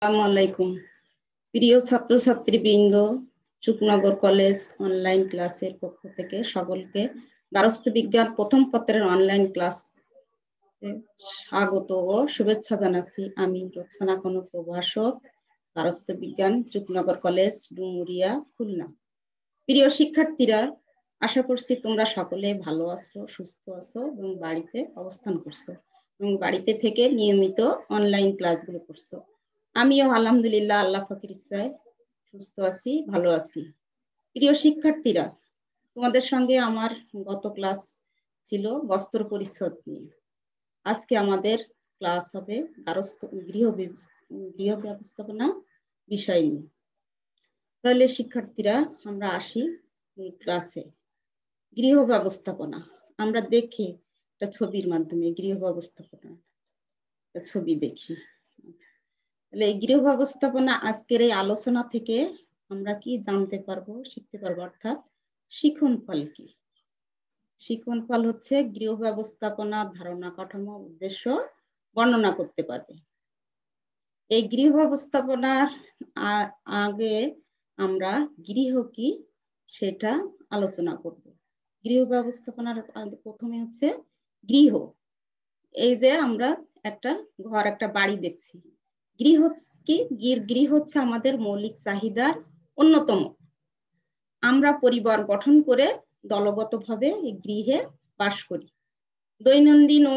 আসসালামু আলাইকুম প্রিয় ছাত্রছাত্রীবৃন্দ, চুকনগর কলেজ অনলাইন ক্লাসের পক্ষ থেকে সকলকে গার্হস্থ্য বিজ্ঞান প্রথম পত্রের অনলাইন ক্লাস স্বাগত ও শুভেচ্ছা জানাচ্ছি। আমি রোকসানা কোনো প্রভাষক, গার্হস্থ্য বিজ্ঞান, চুকনগর কলেজ, ডুমুরিয়া, খুলনা। প্রিয় শিক্ষার্থীরা, আশা করছি তোমরা সকলে ভালো আছো, সুস্থ আছো এবং বাড়িতে অবস্থান করছো এবং বাড়িতে থেকে নিয়মিত অনলাইন ক্লাসগুলো করছো। আমিও আলহামদুলিল্লাহ আল্লাহ পাকের ইচ্ছায় সুস্থ আছি, ভালো আছি। প্রিয় শিক্ষার্থীরা, তোমাদের সঙ্গে আমার গত ক্লাস ছিল বস্ত্র পরিচ্ছদ নিয়ে। আজকে আমাদের ক্লাস হবে গৃহ ব্যবস্থাপনা বিষয় নিয়ে। তাহলে শিক্ষার্থীরা, আমরা আসি ক্লাসে। গৃহ ব্যবস্থাপনা আমরা দেখি একটা ছবির মাধ্যমে গৃহ ব্যবস্থাপনা ছবি দেখি। তাহলে এই গৃহ ব্যবস্থাপনা আজকের এই আলোচনা থেকে আমরা কি জানতে পারবো, শিখতে পারবো, অর্থাৎ শিখন ফল কি? শিখন ফল হচ্ছে গৃহ ব্যবস্থাপনা ধারণা, কাঠামো, উদ্দেশ্য বর্ণনা করতে পারবে। এই গৃহ ব্যবস্থাপনার আগে আমরা গৃহ কি সেটা আলোচনা করব। গৃহ ব্যবস্থাপনার প্রথমে হচ্ছে গৃহ। এই যে আমরা একটা ঘর, একটা বাড়ি দেখছি, গৃহ কি? গৃহ হচ্ছে আমাদের মৌলিক চাহিদার অন্যতম। আমরা পরিবার গঠন করে দলগতভাবে এই গৃহে বাস করি। দৈনন্দিন ও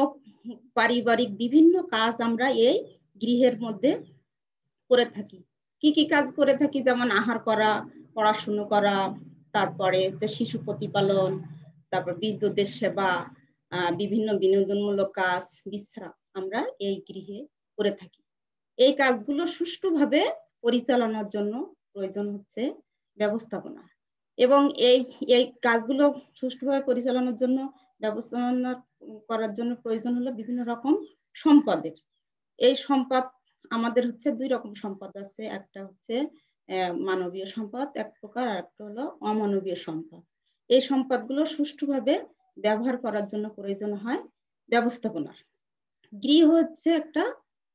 পারিবারিক বিভিন্ন কাজ আমরা এই গৃহের মধ্যে করে থাকি। কি কি কাজ করে থাকি? যেমন আহার করা, পড়াশুনো করা, তারপরে যে শিশু প্রতিপালন, তারপর বিদ্যুতের সেবা, বিভিন্ন বিনোদনমূলক কাজ, বিশ্রাম আমরা এই গৃহে করে থাকি। এই কাজগুলো সুষ্ঠুভাবে পরিচালনার জন্য প্রয়োজন হচ্ছে ব্যবস্থাপনা। এবং এই কাজগুলো সুষ্ঠুভাবে পরিচালনার জন্য, ব্যবস্থাপনা করার জন্য প্রয়োজন হলো বিভিন্ন রকম সম্পদের। এই সম্পদ আমাদের হচ্ছে দুই রকম সম্পদ আছে। একটা হচ্ছে মানবীয় সম্পদ এক প্রকার, আর একটা হলো অমানবীয় সম্পদ। এই সম্পদগুলো সুষ্ঠুভাবে ব্যবহার করার জন্য প্রয়োজন হয় ব্যবস্থাপনার। গৃহ হচ্ছে একটা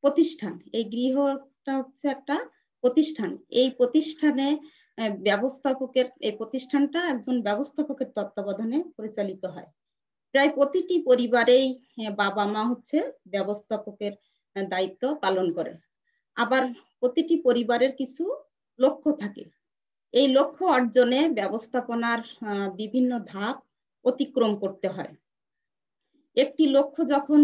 প্রতিষ্ঠান। এই গৃহটা হচ্ছে একটা প্রতিষ্ঠান। এই প্রতিষ্ঠানে ব্যবস্থাপকের, এই প্রতিষ্ঠানটা একজন ব্যবস্থাপকের তত্ত্বাবধানে পরিচালিত হয়। প্রায় প্রতিটি পরিবারেই বাবা মা হচ্ছে ব্যবস্থাপকের দায়িত্ব পালন করে। আবার প্রতিটি পরিবারের কিছু লক্ষ্য থাকে। এই লক্ষ্য অর্জনে ব্যবস্থাপনার বিভিন্ন ধাপ অতিক্রম করতে হয়। একটি লক্ষ্য যখন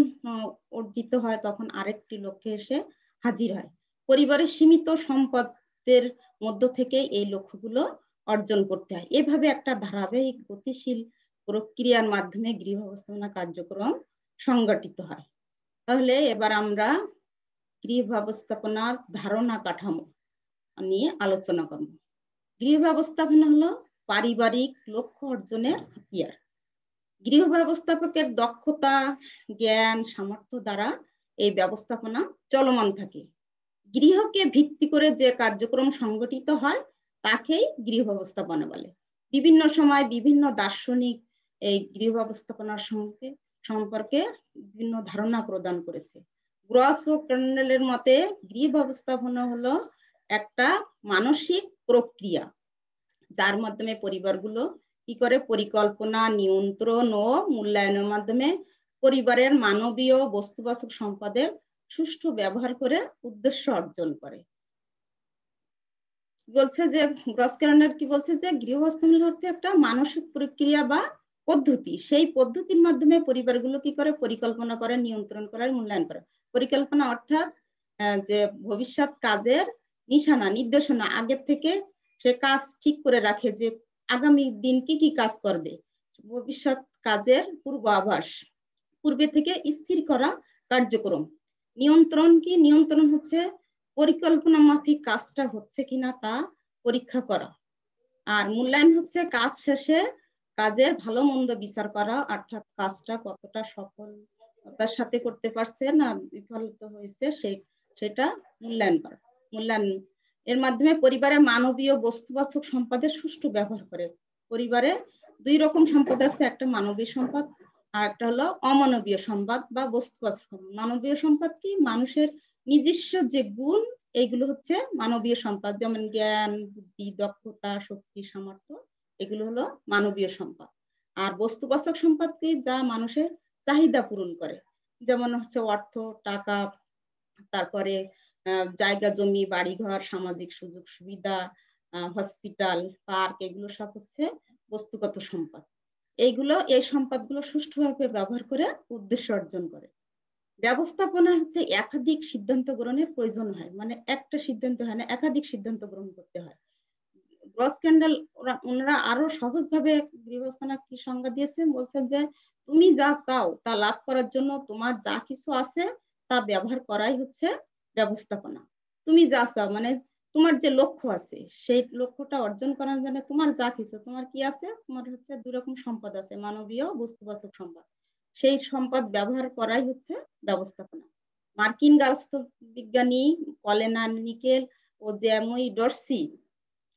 অর্জিত হয় তখন আরেকটি লক্ষ্যে এসে হাজির হয়। পরিবারের সীমিত সম্পদের মধ্য থেকে এই লক্ষ্যগুলো অর্জন করতে হয়। এভাবে একটা ধারাবাহিক গতিশীল প্রক্রিয়ার মাধ্যমে গৃহ ব্যবস্থাপনা কার্যক্রম সংগঠিত হয়। তাহলে এবার আমরা গৃহ ব্যবস্থাপনার ধারণা কাঠামো নিয়ে আলোচনা করব। গৃহ ব্যবস্থাপনা হলো পারিবারিক লক্ষ্য অর্জনের হাতিয়ার। গৃহ ব্যবস্থাপকের দক্ষতা, জ্ঞান, সামর্থ্য দ্বারা এই ব্যবস্থাপনা চলমান থাকে। গৃহকে ভিত্তি করে যে কার্যক্রম সংগঠিত হয় তাকেই গৃহ ব্যবস্থাপনা বলে। বিভিন্ন সময় বিভিন্ন দার্শনিক এই গৃহ ব্যবস্থাপনার সম্পর্কে বিভিন্ন ধারণা প্রদান করেছে। গ্রস ও কার্নেলের মতে গৃহ ব্যবস্থাপনা হলো একটা মানসিক প্রক্রিয়া যার মাধ্যমে পরিবারগুলো কি করে পরিকল্পনা, নিয়ন্ত্রণ ও মূল্যায়নের মাধ্যমে পরিবারের মানবীয় বস্তুবাচক সম্পদের সুষ্ঠু ব্যবহার করে উদ্দেশ্য অর্জন করে। বলছে যে গ্রসকারণের কি বলছে যে গৃহ ব্যবস্থাপনা হচ্ছে একটা মানসিক প্রক্রিয়া বা পদ্ধতি। সেই পদ্ধতির মাধ্যমে পরিবারগুলো কি করে পরিকল্পনা করে, নিয়ন্ত্রণ করে, মূল্যায়ন করে। পরিকল্পনা অর্থাৎ যে ভবিষ্যৎ কাজের নিশানা, নির্দেশনা আগের থেকে সে কাজ ঠিক করে রাখে যে আগামী দিন কি কি কাজ করবে। ভবিষ্যৎ কাজের পূর্বাভাস, পূর্বে থেকে স্থির করা কার্যক্রম। নিয়ন্ত্রণ কি? নিয়ন্ত্রণ হচ্ছে পরিকল্পনা মাফিক কাজটা হচ্ছে কিনা তা পরীক্ষা করা। আর মূল্যায়ন হচ্ছে কাজ শেষে কাজের ভালো মন্দ বিচার করা, অর্থাৎ কাজটা কতটা সফলতার সাথে করতে পারছে না বিফলতা হয়েছে সেটা মূল্যায়ন করা। মূল্যায়ন এর মাধ্যমে পরিবারে মানবীয় বস্তুবাচক সম্পদের সুষ্ঠু ব্যবহার করে। পরিবারে দুই রকম সম্পদ আছে, একটা মানবীয় সম্পদ আর একটা হলো অমানবীয় সম্পদ বা বস্তুবাচক। মানবীয় সম্পদ কি? মানুষের নিজস্ব যে গুণ, এইগুলো হচ্ছে মানবীয় সম্পদ, যেমন জ্ঞান, বুদ্ধি, দক্ষতা, শক্তি, সামর্থ্য, এগুলো হলো মানবীয় সম্পদ। আর বস্তুবাচক সম্পদ কি, যা মানুষের চাহিদা পূরণ করে, যেমন হচ্ছে অর্থ, টাকা, তারপরে জায়গা জমি, বাড়িঘর, সামাজিক সুযোগ সুবিধা, হসপিটাল, পার্ক, এগুলো সব হচ্ছে বস্তুগত সম্পদ। এই সম্পদগুলো সুষ্ঠুভাবে ব্যবহার করে উদ্দেশ্য অর্জন করে। ব্যবস্থাপনা হচ্ছে একাধিক সিদ্ধান্ত গ্রহণের প্রয়োজন হয়, মানে একটা সিদ্ধান্ত হয় না, একাধিক সিদ্ধান্ত গ্রহণ করতে হয়। গ্রস ক্যান্ডেল ওনারা আরো সহজভাবে গৃহস্থাপনা কি সংজ্ঞা দিয়েছেন, বলছেন যে তুমি যা চাও তা লাভ করার জন্য তোমার যা কিছু আছে তা ব্যবহার করাই হচ্ছে ব্যবস্থাপনা। তুমি যা চাও মানে তোমার যে লক্ষ্য আছে সেই লক্ষ্যটা অর্জন করার জন্য তোমার যা কিছু, তোমার কি আছে, তোমার হচ্ছে দুই রকম সম্পদ আছে, মানবীয়, বস্তুবাচক সম্পদ। সেই সম্পদ ব্যবহার করাই হচ্ছে ব্যবস্থাপনা। মার্কিন বিজ্ঞানী কলেন নিকেল ও জ্যামই ডরসি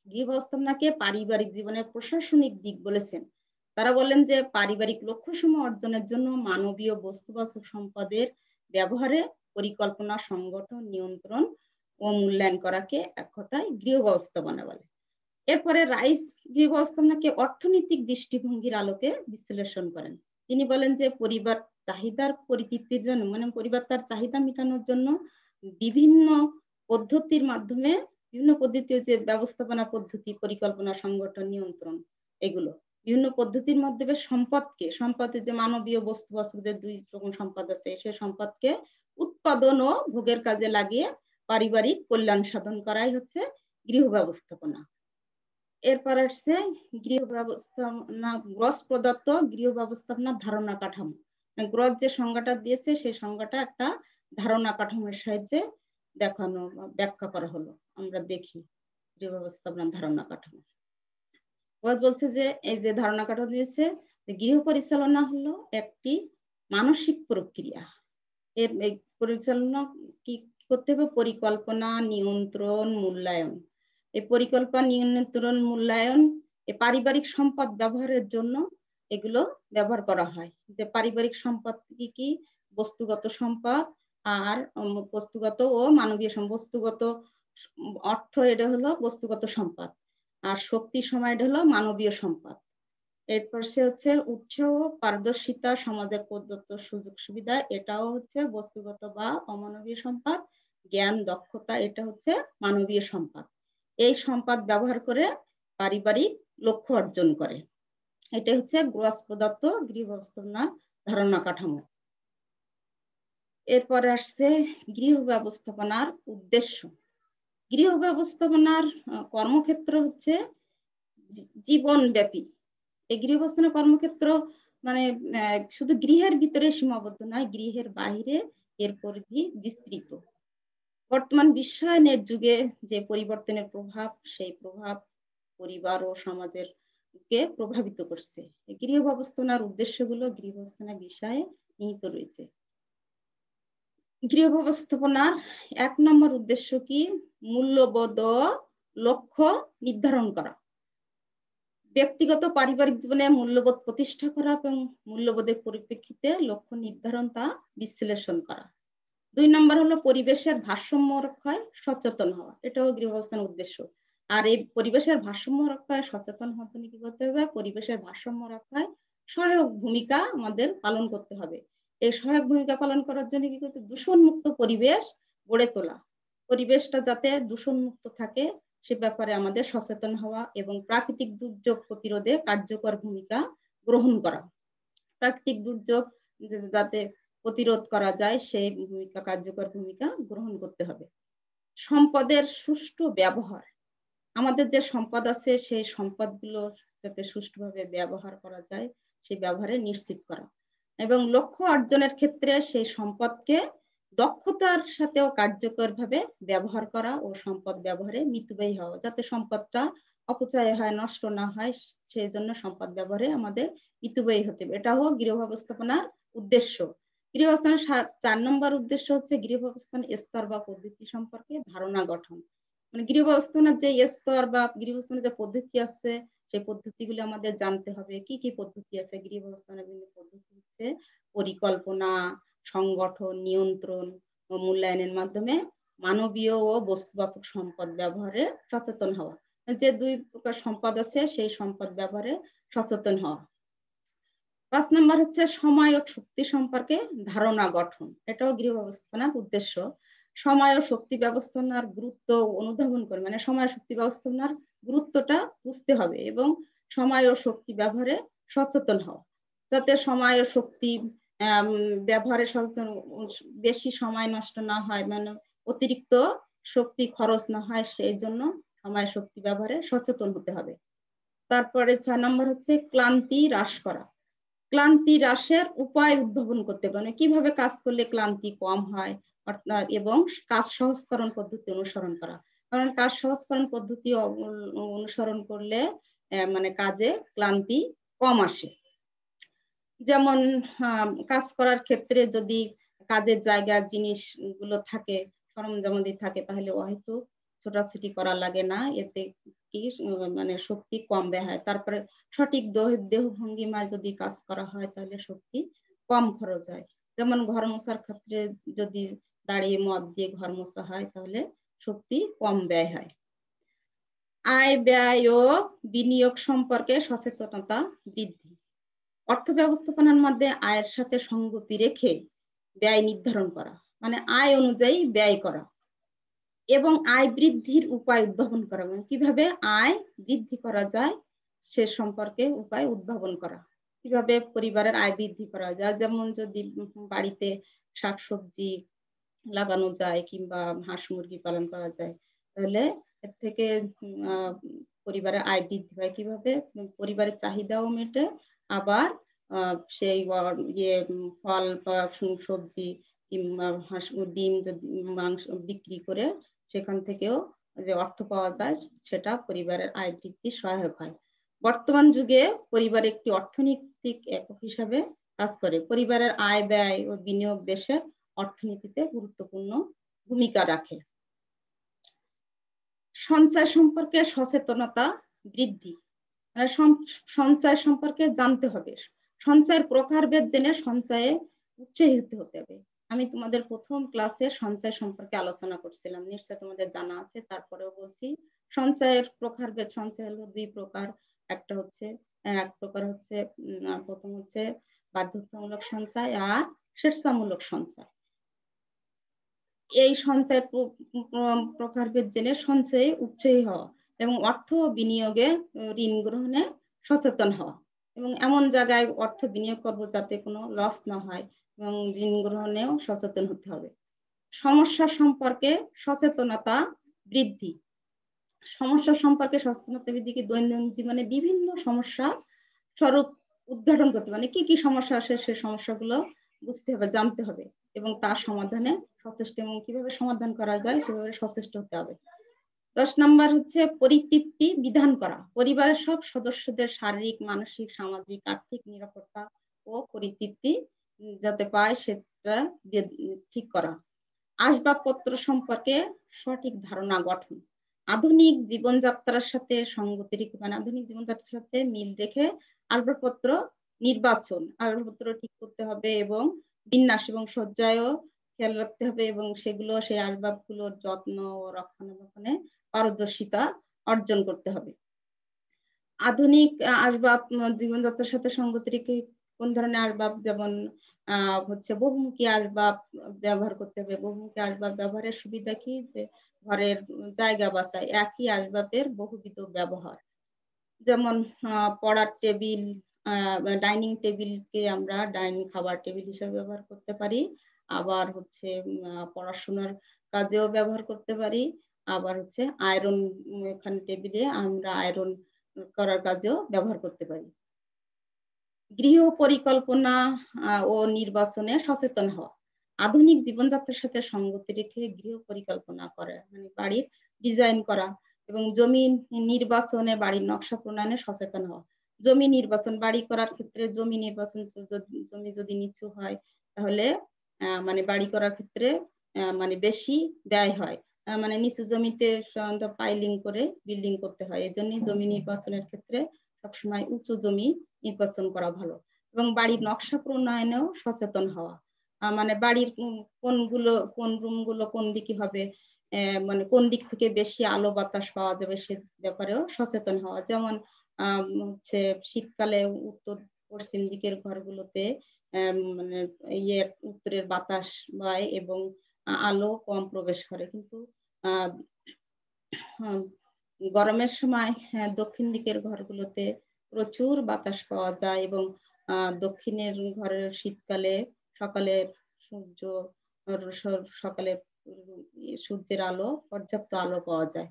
গৃহ ব্যবস্থাপনাকে পারিবারিক জীবনের প্রশাসনিক দিক বলেছেন। তারা বলেন যে পারিবারিক লক্ষ্যসমূহ অর্জনের জন্য মানবীয়, বস্তুবাচক সম্পদের ব্যবহারে পরিকল্পনা, সংগঠন, নিয়ন্ত্রণ ও মূল্যায়ন করাকে এক কথায় গৃহ ব্যবস্থাপনা বলে। এরপরে রাইস গৃহ ব্যবস্থাপনাকে অর্থনৈতিক দৃষ্টিভঙ্গির আলোকে বিশ্লেষণ করেন। তিনি বলেন যে পরিবার চাহিদার পরিতৃপ্তির জন্য, মানে পরিবার তার চাহিদা মেটানোর জন্য বিভিন্ন পদ্ধতির মাধ্যমে, বিভিন্ন পদ্ধতি যে ব্যবস্থাপনা পদ্ধতি, পরিকল্পনা, সংগঠন, নিয়ন্ত্রণ, এগুলো বিভিন্ন পদ্ধতির মাধ্যমে সম্পদের যে মানবীয়, বস্তুবাচকদের দুই রকম সম্পদ আছে, সেই সম্পদকে উৎপাদন ও ভোগের কাজে লাগিয়ে পারিবারিক কল্যাণ সাধন করাই হচ্ছে গৃহ ব্যবস্থাপনা। এরপর আসছে গৃহ ব্যবস্থাপনা, গ্রস প্রদত্ত গৃহ ব্যবস্থাপনার ধারণা কাঠামো। গ্রস যে সংজ্ঞাটা দিয়েছে সেই সংজ্ঞাটা একটা ধারণা কাঠামোর সাহায্যে দেখানো, ব্যাখ্যা করা হলো। আমরা দেখি গৃহ ব্যবস্থাপনার ধারণা কাঠামো। বলছে যে এই যে ধারণা কাঠামো দিয়েছে, গৃহ পরিচালনা হলো একটি মানসিক প্রক্রিয়া। এর পরিচালনা কি করতে হবে, পরিকল্পনা, নিয়ন্ত্রণ, মূল্যায়ন। এই পরিকল্পনা, নিয়ন্ত্রণ, মূল্যায়ন পারিবারিক সম্পদ ব্যবহারের জন্য এগুলো ব্যবহার করা হয়। যে পারিবারিক সম্পদ কি কি, বস্তুগত সম্পদ আর বস্তুগত ও মানবীয় সম্পদ। বস্তুগত অর্থ এটা হলো বস্তুগত সম্পদ, আর শক্তি সময় এটা হলো মানবীয় সম্পদ। এরপর সে হচ্ছে উৎসাহ, পারদর্শিতা, সমাজের প্রদত্ত সুযোগ সুবিধা, এটাও হচ্ছে বস্তুগত বা অমানবীয় সম্পদ। জ্ঞান, দক্ষতা, এটা হচ্ছে মানবীয় সম্পদ। এই সম্পদ ব্যবহার করে পারিবারিক লক্ষ্য অর্জন করে। এটা হচ্ছে গ্রস প্রদত্ত গৃহ ব্যবস্থাপনার ধারণা কাঠামো। এরপরে আসছে গৃহ ব্যবস্থাপনার উদ্দেশ্য। গৃহ ব্যবস্থাপনার কর্মক্ষেত্র হচ্ছে জীবনব্যাপী। এই গৃহ ব্যবস্থাপনা কর্মক্ষেত্র মানে শুধু গৃহের ভিতরে সীমাবদ্ধ নয়, গৃহের বাইরে এর পরিধি বিস্তৃত। বর্তমান বিশ্বায়নের যুগে যে পরিবর্তনের প্রভাব, সেই প্রভাব পরিবার ও সমাজের কে প্রভাবিত করছে। গৃহ ব্যবস্থাপনার উদ্দেশ্যগুলো গৃহ ব্যবস্থাপনা বিষয়ে নিহিত রয়েছে। গৃহ ব্যবস্থাপনার 1 নম্বর উদ্দেশ্য কি, মূল্যবোধ লক্ষ্য নির্ধারণ করা। ব্যক্তিগত পারিবারিক জীবনে মূল্যবোধ প্রতিষ্ঠা করা এবং মূল্যবোধের পরিপ্রেক্ষিতে লক্ষ্য নির্ধারণ তা বিশ্লেষণ করা। 2 নম্বর হলো পরিবেশের ভারসাম্য রক্ষায় সচেতন হওয়া, এটাও গৃহ ব্যবস্থাপনার উদ্দেশ্য। আর এই পরিবেশের ভারসাম্য রক্ষায় সচেতন হওয়ার জন্য কি করতে হবে, পরিবেশের ভারসাম্য রক্ষায় সহায়ক ভূমিকা আমাদের পালন করতে হবে। এই সহায়ক ভূমিকা পালন করার জন্য কি করতে, দূষণমুক্ত পরিবেশ গড়ে তোলা। পরিবেশটা যাতে দূষণমুক্ত থাকে সে ব্যাপারে আমাদের সচেতন হওয়া এবং প্রাকৃতিক দুর্যোগ প্রতিরোধে কার্যকর ভূমিকা গ্রহণ করা। প্রাকৃতিক দুর্যোগ যাতে প্রতিরোধ করা যায় সেই ভূমিকা, কার্যকর ভূমিকা গ্রহণ করতে হবে। সম্পদের সুষ্ঠু ব্যবহার, আমাদের যে সম্পদ আছে সেই সম্পদগুলো যাতে সুষ্ঠুভাবে ব্যবহার করা যায় সেই ব্যবহারে নিশ্চিত করা এবং লক্ষ্য অর্জনের ক্ষেত্রে সেই সম্পদকে দক্ষতার সাথেও কার্যকরভাবে ব্যবহার করা ও সম্পদ ব্যবহারে মিতব্যয়ী হওয়া, যাতে সম্পদটা অপচয় হয়, নষ্ট না হয়, সেই জন্য সম্পদ ব্যবহারে আমাদের মিতব্যয়ী হতে হবে। এটা হোক গৃহ ব্যবস্থাপনার উদ্দেশ্য। গৃহ ব্যবস্থাপনার 4 নম্বর উদ্দেশ্য হচ্ছে গৃহ ব্যবস্থাপনার স্তর বা পদ্ধতি সম্পর্কে ধারণা গঠন। মানে গৃহ ব্যবস্থাপনার যে স্তর বা গৃহ ব্যবস্থাপনার যে পদ্ধতি আছে সেই পদ্ধতিগুলো আমাদের জানতে হবে। কি কি পদ্ধতি আছে গৃহ ব্যবস্থাপনার? বিভিন্ন পদ্ধতি হচ্ছে পরিকল্পনা, সংগঠন, নিয়ন্ত্রণ ও মূল্যায়নের মাধ্যমে মানবীয় ও বস্তুবাচক সম্পদ ব্যবহারে সচেতন হওয়া। যে 2 প্রকার সম্পদ আছে সেই সম্পদ ব্যবহারে সচেতন হওয়া। 5 নম্বর হচ্ছে সময় ও শক্তি সম্পর্কে ধারণা গঠন। এটাও গৃহ ব্যবস্থাপনার উদ্দেশ্য। সময় ও শক্তি ব্যবস্থাপনার গুরুত্ব অনুধাবন করে, মানে সময় শক্তি ব্যবস্থাপনার গুরুত্বটা বুঝতে হবে এবং সময় ও শক্তি ব্যবহারে সচেতন হওয়া, যাতে সময় ও শক্তি ব্যবহারে সচেতন, বেশি সময় নষ্ট না হয়, মানে অতিরিক্ত শক্তি খরচ না হয়, সেই জন্য সময় শক্তি ব্যবহারে সচেতন হতে হবে। তারপরে 6 নম্বর হচ্ছে ক্লান্তি হ্রাস করা। ক্লান্তি হ্রাসের উপায় উদ্ভাবন করতে পারে, কিভাবে কাজ করলে ক্লান্তি কম হয় এবং কাজ সহজকরণ পদ্ধতি অনুসরণ করা। কারণ কাজ সহজকরণ পদ্ধতি অনুসরণ করলে মানে কাজে ক্লান্তি কম আসে। যেমন কাজ করার ক্ষেত্রে যদি কাজের জায়গা জিনিসগুলো থাকে, সরঞ্জামাদি থাকে, তাহলে হয়তো ছোটাছুটি করা লাগে না, এতে কি মানে শক্তি কম ব্যয় হয়। তারপরে সঠিক দেহ ভঙ্গিমায় যদি কাজ করা হয় তাহলে শক্তি কম খরচ হয়। যেমন ঘর মোছার ক্ষেত্রে যদি দাঁড়িয়ে মপ দিয়ে ঘর মোছা হয় তাহলে শক্তি কম ব্যয় হয়। আয় ব্যয় ও বিনিয়োগ সম্পর্কে সচেতনতা বৃদ্ধি। অর্থ ব্যবস্থাপনার মধ্যে আয়ের সাথে সঙ্গতি রেখে ব্যয় নির্ধারণ করা, মানে আয় অনুযায়ী ব্যয় করা এবং আয় বৃদ্ধির উপায় উদ্ভাবন করা, মানে কিভাবে আয় বৃদ্ধি করা যায় সে সম্পর্কে উপায় উদ্ভাবন করা। কিভাবে পরিবারের আয় বৃদ্ধি করা যায়, যেমন যদি বাড়িতে শাকসবজি লাগানো যায় কিংবা হাঁস মুরগি পালন করা যায়, তাহলে এর থেকে পরিবারের আয় বৃদ্ধি হয়। কিভাবে পরিবারের চাহিদাও মেটে, আবার সেই ফল বা সবজি কিংবা হাঁস ডিম যদি মাংস বিক্রি করে সেখান থেকেও যে অর্থ পাওয়া যায় সেটা পরিবারের আয় বৃদ্ধির সহায়ক হয়। বর্তমান যুগে পরিবার একটি অর্থনৈতিক একক হিসাবে কাজ করে। পরিবারের আয় ব্যয় ও বিনিয়োগ দেশের অর্থনীতিতে গুরুত্বপূর্ণ ভূমিকা রাখে। সঞ্চয় সম্পর্কে সচেতনতা বৃদ্ধি, সঞ্চয় সম্পর্কে জানতে হবে, সঞ্চয়ের প্রকারভেদ জেনে সঞ্চয়ে উৎসাহিত হতে হবে। আমি তোমাদের প্রথম ক্লাসে সঞ্চয় সম্পর্কে আলোচনা করছিলাম, নিশ্চয় তোমাদের জানা আছে, তারপরেও বলছি। সঞ্চয়ের প্রকারভেদ, সঞ্চয় হলো 2 প্রকার। এক প্রকার হচ্ছে প্রথম হচ্ছে বাধ্যতামূলক সঞ্চয় আর স্বেচ্ছামূলক সঞ্চয়। এই সঞ্চয়ের প্রকারভেদ জেনে সঞ্চয়ে উৎসাহী হওয়া এবং অর্থ বিনিয়োগে ঋণ গ্রহণে সচেতন হওয়া এবং এমন জায়গায় অর্থ বিনিয়োগ করব যাতে কোনো লস না হয় এবং ঋণ গ্রহণেও সচেতন হতে হবে। সমস্যা সম্পর্কে সচেতনতা বৃদ্ধি। সমস্যা সম্পর্কে সচেতনতা বৃদ্ধিকে দৈনন্দিন জীবনে বিভিন্ন সমস্যা স্বরূপ উদ্ঘাটন করতে, মানে কি কি সমস্যা আসে সে সমস্যাগুলো বুঝতে হবে, জানতে হবে এবং তার সমাধানে সচেষ্ট এবং কিভাবে সমাধান করা যায় সেভাবে সচেষ্ট হতে হবে। 10 নম্বর হচ্ছে পরিতৃপ্তি বিধান করা। পরিবারের সব সদস্যদের শারীরিক, মানসিক, সামাজিক, আর্থিক নিরাপত্তা ও পরিতৃপ্তি যাতে পায় সেটা ঠিক করা। আসবাবপত্র সম্পর্কে সঠিক ধারণা গঠন। আধুনিক জীবনযাত্রার সাথে সঙ্গতি রেখে, মানে আধুনিক জীবনযাত্রার সাথে মিল রেখে আসবাবপত্র আসবাবপত্র ঠিক করতে হবে এবং বিন্যাস এবং সজ্জায়ও খেয়াল রাখতে হবে এবং সেগুলো সেই আসবাবগুলোর যত্ন ও রক্ষণাবেক্ষণে পারদর্শিতা অর্জন করতে হবে। আধুনিক আসবাব জীবনযাত্রার সাথে সঙ্গতি রেখে কোন ধরনের আসবাব, যেমন হচ্ছে বহুমুখী আসবাব ব্যবহার করতে হবে। বহুমুখী আসবাব ব্যবহারের সুবিধা কি, যে ঘরের জায়গা বাঁচায়, একই আসবাবের বহুবিধ ব্যবহার। যেমন পড়ার টেবিল, ডাইনিং টেবিলকে আমরা ডাইনিং খাবার টেবিল হিসেবে ব্যবহার করতে পারি, আবার হচ্ছে পড়াশোনার কাজেও ব্যবহার করতে পারি, আবার হচ্ছে আয়রন, এখানে টেবিলে আমরা আয়রন করার কাজেও ব্যবহার করতে পারি। গৃহ পরিকল্পনা ও নির্বাচনে সচেতন হওয়া। আধুনিক জীবনযাত্রার সাথে সঙ্গতি রেখে গৃহ পরিকল্পনা করা, মানে বাড়ির ডিজাইন করা এবং জমি নির্বাচনে বাড়ির নকশা প্রণয়নে সচেতন হওয়া। জমি নির্বাচন, বাড়ি করার ক্ষেত্রে জমি নির্বাচন, জমি যদি নিচু হয় তাহলে মানে বাড়ি করার ক্ষেত্রে মানে বেশি ব্যয় হয়, মানে নিচু জমিতে পাইলিং করে বিল্ডিং করতে হয়। এজন্য জমি নির্বাচনের ক্ষেত্রে সবসময় উঁচু জমি নির্বাচন করা ভালো এবং বাড়ির নকশা প্রণয়নেও সচেতন হওয়া, মানে বাড়ির কোন রুমগুলো কোন দিকে হবে মানে কোন দিক থেকে বেশি আলো বাতাস পাওয়া যাবে সে ব্যাপারেও সচেতন হওয়া। যেমন হচ্ছে শীতকালে উত্তর পশ্চিম দিকের ঘরগুলোতে মানে উত্তরের বাতাস বায় এবং আলো কম প্রবেশ করে। কিন্তু আহ গরমের সময় দক্ষিণ দিকের ঘরগুলোতে প্রচুর বাতাস পাওয়া যায় এবং দক্ষিণের ঘরের শীতকালে সকালে সূর্য সকালে সূর্যের আলো পর্যাপ্ত আলো পাওয়া যায়।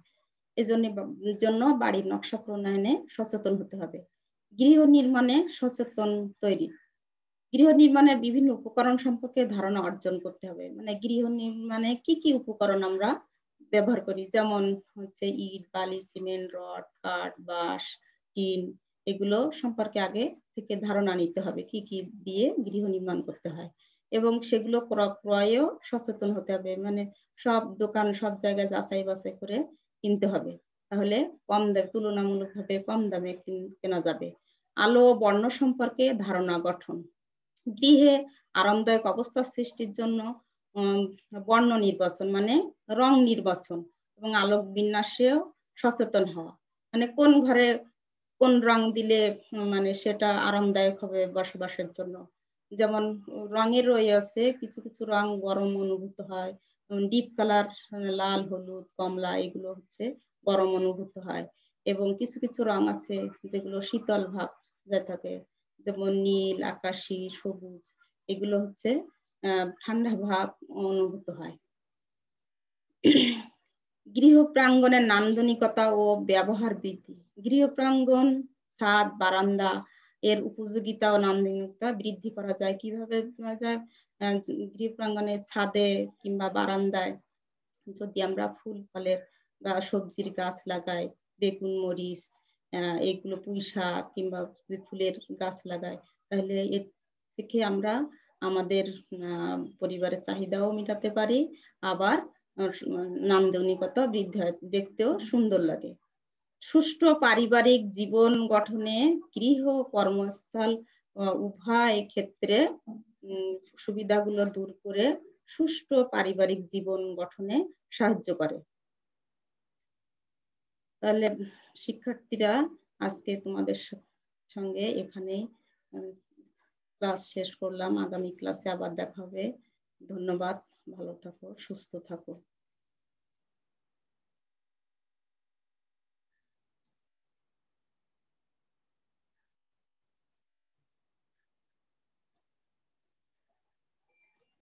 এজন্য বাড়ির নকশা প্রণয়নে সচেতন হতে হবে। গৃহ নির্মাণে সচেতন তৈরি। গৃহ নির্মাণের বিভিন্ন উপকরণ সম্পর্কে ধারণা অর্জন করতে হবে। মানে গৃহ নির্মাণে কি কি উপকরণ আমরা ব্যবহার করি, যেমন হচ্ছে ইট, বালি, সিমেন্ট, রড, কাঠ, বাঁশ, টিন, এগুলো সম্পর্কে আগে থেকে ধারণা নিতে হবে কি কি দিয়ে গৃহ নির্মাণ করতে হয় এবং সেগুলো ক্রয়েও সচেতন হতে হবে। মানে সব দোকান সব জায়গায় যাচাই বাছাই করে কিনতে হবে, তাহলে কম দামে তুলনামূলকভাবে কম দামে কেনা যাবে। আলো ও বর্ণ সম্পর্কে ধারণা গঠন। গৃহে আরামদায়ক অবস্থা সৃষ্টির জন্য বর্ণ নির্বাচন মানে রং নির্বাচন এবং আলোক বিন্যাসেও সচেতন হওয়া। মানে কোন ঘরে কোন রং দিলে মানে সেটা আরামদায়ক হবে বসবাসের জন্য। যেমন রঙের আছে, কিছু কিছু রং গরম অনুভূত হয়, ডিপ কালার লাল, হলুদ, কমলা এগুলো হচ্ছে গরম অনুভূত হয় এবং কিছু কিছু রং আছে যেগুলো শীতল ভাব যা থাকে, যেমন নীল, আকাশী, সবুজ, এগুলো হচ্ছে ঠান্ডা ভাব অনুভূত হয়। গৃহ প্রাঙ্গণের নান্দনিকতা ও ব্যবহার বৃদ্ধি। গৃহ প্রাঙ্গণ, ছাদ, বারান্দা এর উপযোগিতা ও নান্দনিকতা বৃদ্ধি করা যায়। কিভাবে করা যায়? গৃহ প্রাঙ্গণের ছাদে কিংবা বারান্দায় যদি আমরা ফুল ফলের সবজির গাছ লাগাই, বেগুন, মরিচ, এগুলো পুঁই শাক কিংবা ফুলের গাছ লাগাই, তাহলে এর থেকে আমরা আমাদের পরিবারের চাহিদাও মেটাতে পারি, আবার নান্দনিকতা বৃদ্ধি হয়, দেখতেও সুন্দর লাগে। সুষ্ঠু পারিবারিক জীবন গঠনে গৃহ কর্মস্থল উভয় ক্ষেত্রে সুবিধাগুলো দূর করে সুষ্ঠু পারিবারিক জীবন গঠনে সাহায্য করে। তাহলে শিক্ষার্থীরা, আজকে তোমাদের সঙ্গে এখানে ক্লাস শেষ করলাম। আগামী ক্লাসে আবার দেখা হবে। ধন্যবাদ। ভালো থাকো, সুস্থ থাকো।